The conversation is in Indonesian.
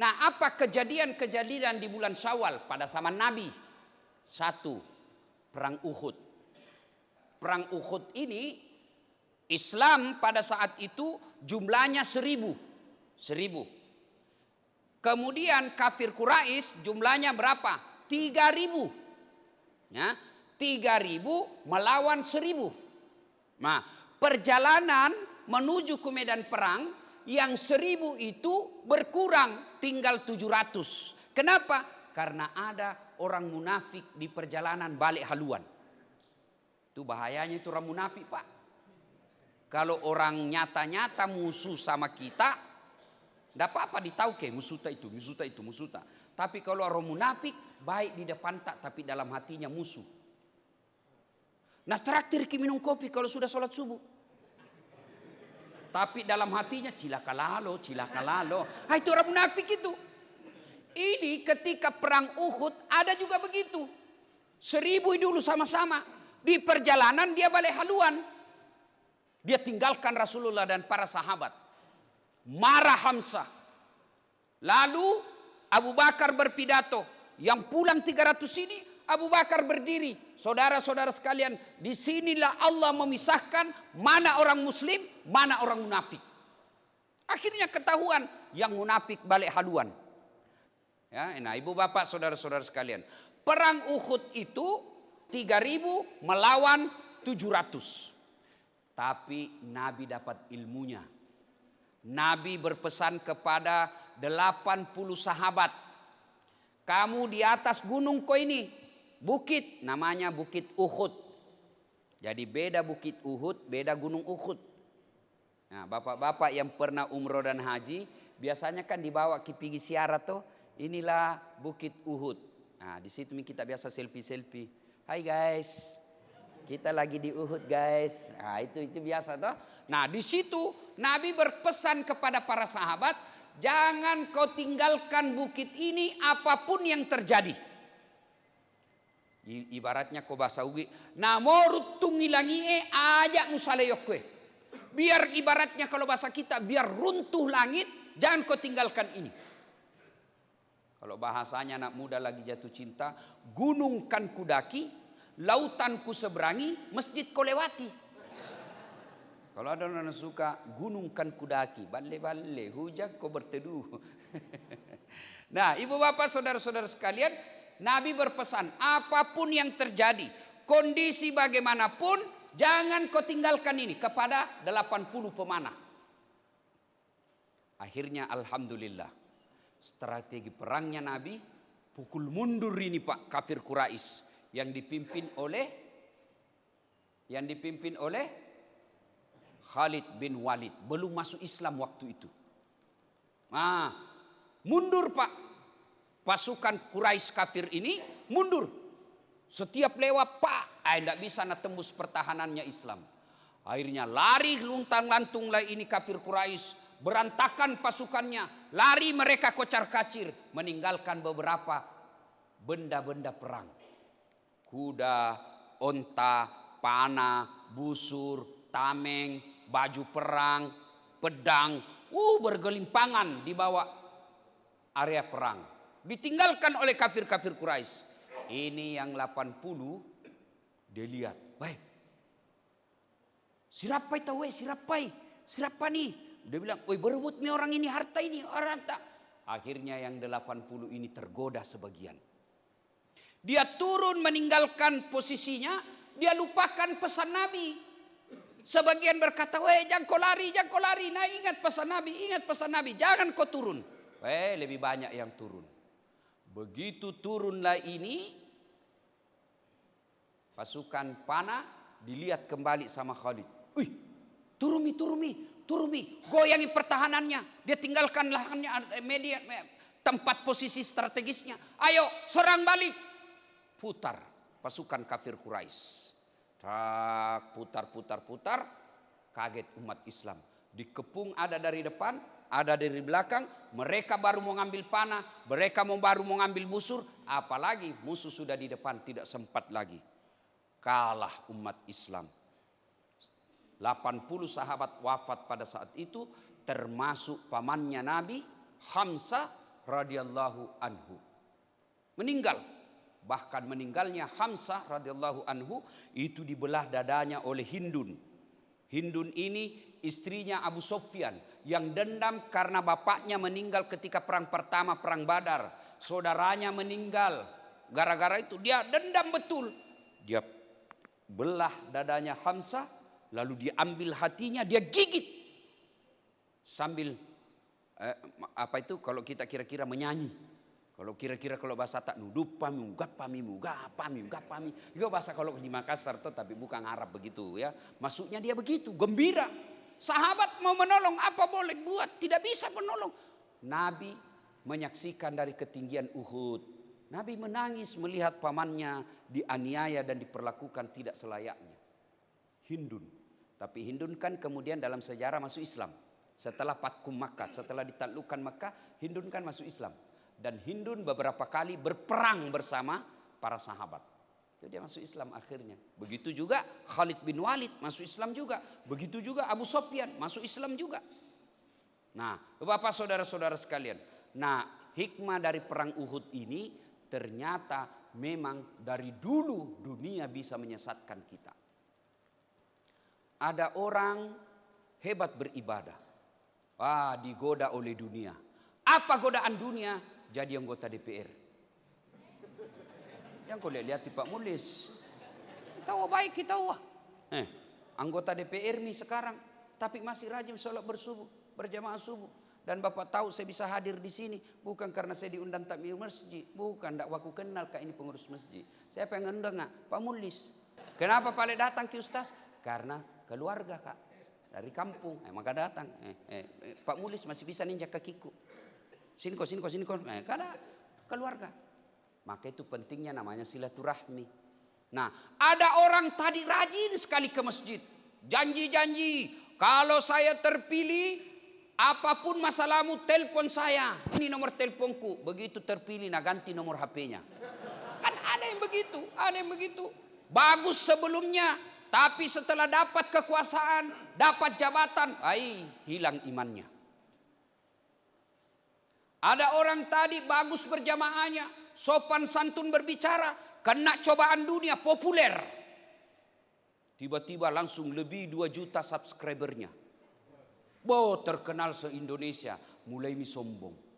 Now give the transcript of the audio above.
Nah, apa kejadian-kejadian di bulan Syawal pada zaman Nabi? Satu, perang Uhud. Perang Uhud ini Islam pada saat itu jumlahnya 1000. Kemudian kafir Quraisy jumlahnya berapa? 3000. Ya, 3000 melawan 1000. Nah, perjalanan menuju ke medan perang yang 1000 itu berkurang tinggal 700. Kenapa? Karena ada orang munafik di perjalanan balik haluan. Itu bahayanya itu orang munafik, Pak. Kalau orang nyata-nyata musuh sama kita, tidak apa-apa ditauke musuh itu. Tapi kalau orang munafik baik di depan tak, tapi dalam hatinya musuh. Nah, traktir ki minum kopi kalau sudah sholat subuh. Tapi dalam hatinya cilaka lalo. Ah, itu orang munafik itu. Ini ketika perang Uhud ada juga begitu. 1000 dulu sama-sama. Di perjalanan dia balik haluan. Dia tinggalkan Rasulullah dan para sahabat. Marah Hamzah. Lalu Abu Bakar berpidato. Yang pulang 300 ini Abu Bakar berdiri. Saudara-saudara sekalian, disinilah Allah memisahkan mana orang muslim, mana orang munafik. Akhirnya ketahuan yang munafik balik haluan. Ya, nah ibu bapak saudara-saudara sekalian, perang Uhud itu 3000 melawan 700. Tapi Nabi dapat ilmunya. Nabi berpesan kepada 80 sahabat. Kamu di atas gunung kau ini. Bukit, namanya Bukit Uhud. Jadi beda Bukit Uhud, beda Gunung Uhud. Nah, bapak-bapak yang pernah umroh dan haji, biasanya kan dibawa ke pergi ziarah tuh. Inilah Bukit Uhud. Nah, di situ kita biasa selfie. Hai guys, kita lagi di Uhud guys. Nah, itu biasa tuh. Nah, di situ Nabi berpesan kepada para sahabat, jangan kau tinggalkan bukit ini apapun yang terjadi. Ibaratnya kau bahasa ugi, namorut tungilangi ajak musaleyokwe. Biar ibaratnya kalau bahasa kita, biar runtuh langit, jangan kau tinggalkan ini. Kalau bahasanya anak muda lagi jatuh cinta, gunung kan kudaki, lautan ku seberangi, masjid kau lewati. Kalau ada orang suka, gunung kan kudaki, balle, hujan kau berteduh. Nah, ibu bapak saudara-saudara sekalian, Nabi berpesan, apapun yang terjadi, kondisi bagaimanapun, jangan kau tinggalkan ini kepada 80 pemanah. Akhirnya alhamdulillah, strategi perangnya Nabi, pukul mundur ini Pak kafir Quraisy yang dipimpin oleh Khalid bin Walid. Belum masuk Islam waktu itu. Nah, mundur Pak. Pasukan Quraisy kafir ini mundur. Setiap lewat Pak, tidak bisa tembus pertahanannya Islam. Akhirnya lari luntang-lantung lah ini kafir Quraisy. Berantakan pasukannya. Lari mereka kocar-kacir. Meninggalkan beberapa benda-benda perang. Kuda, onta, panah, busur, tameng, baju perang, pedang. Bergelimpangan di bawah area perang. Ditinggalkan oleh kafir-kafir Quraisy. Ini yang 80 dia lihat. Baik. Sirapai nih. Dia bilang, "Oi, berebut nih orang ini harta ini, harta." Akhirnya yang 80 ini tergoda sebagian. Dia turun meninggalkan posisinya, dia lupakan pesan Nabi. Sebagian berkata, "Weh, jangan kau lari. Nah, ingat pesan Nabi, jangan kau turun." Lebih banyak yang turun. Begitu turunlah ini, pasukan panah dilihat kembali sama Khalid. Wih, turumi, goyangi pertahanannya. Dia tinggalkan lahannya, tempat posisi strategisnya. Ayo, serang balik. Putar pasukan kafir Quraisy. Putar. Kaget umat Islam. Dikepung ada dari depan, ada dari belakang, mereka baru mau ngambil panah, mereka baru mau ngambil busur, apalagi musuh sudah di depan, tidak sempat lagi. Kalah umat Islam. 80 sahabat wafat pada saat itu, termasuk pamannya Nabi, Hamzah, radhiyallahu anhu. Meninggal. Bahkan meninggalnya Hamzah radhiyallahu anhu itu dibelah dadanya oleh Hindun. Hindun ini istrinya Abu Sufyan yang dendam karena bapaknya meninggal ketika perang pertama, perang Badar. Saudaranya meninggal. Gara-gara itu dia dendam betul. Dia belah dadanya Hamzah, lalu diambil hatinya, dia gigit. Sambil apa itu kalau kita kira-kira menyanyi. Kalau kira-kira kalau bahasa tak nudup pami gapami. Itu bahasa kalau di Makassar tuh tapi bukan Arab begitu ya. Maksudnya dia begitu, gembira. Sahabat mau menolong, apa boleh buat, tidak bisa menolong. Nabi menyaksikan dari ketinggian Uhud. Nabi menangis melihat pamannya dianiaya dan diperlakukan tidak selayaknya. Hindun. Tapi Hindun kan kemudian dalam sejarah masuk Islam. Setelah Fatkum Makkah, setelah ditaklukkan Makkah, Hindun kan masuk Islam. Dan Hindun beberapa kali berperang bersama para sahabat. Itu dia masuk Islam akhirnya. Begitu juga Khalid bin Walid masuk Islam juga. Begitu juga Abu Sufyan masuk Islam juga. Nah, Bapak saudara-saudara sekalian. Nah, hikmah dari perang Uhud ini ternyata memang dari dulu dunia bisa menyesatkan kita. Ada orang hebat beribadah. Digoda oleh dunia. Apa godaan dunia? Jadi anggota DPR. Yang kau lihat di Pak Mulis. Tahu baik kita anggota DPR nih sekarang, tapi masih rajin sholat bersubuh, berjamaah subuh. Dan Bapak tahu saya bisa hadir di sini bukan karena saya diundang takmir masjid, bukan, tidak aku kenal kak ini pengurus masjid. Saya pengen undang Pak Mulis. Kenapa Pak datang ke Ustaz? Karena keluarga kak dari kampung, maka datang. Pak Mulis masih bisa ninjak kakiku. Sini kok. Karena keluarga. Maka itu pentingnya namanya silaturahmi. Nah, ada orang tadi rajin sekali ke masjid. Janji-janji. Kalau saya terpilih, apapun masalahmu telepon saya. Ini nomor teleponku. Begitu terpilih, ganti nomor HP-nya. Kan ada yang begitu. Bagus sebelumnya. Tapi setelah dapat kekuasaan, dapat jabatan, hilang imannya. Ada orang tadi bagus berjamaahnya, sopan santun berbicara, kena cobaan dunia, populer. Tiba-tiba langsung lebih 2 juta subscribernya. Terkenal se-Indonesia, mulai sombong.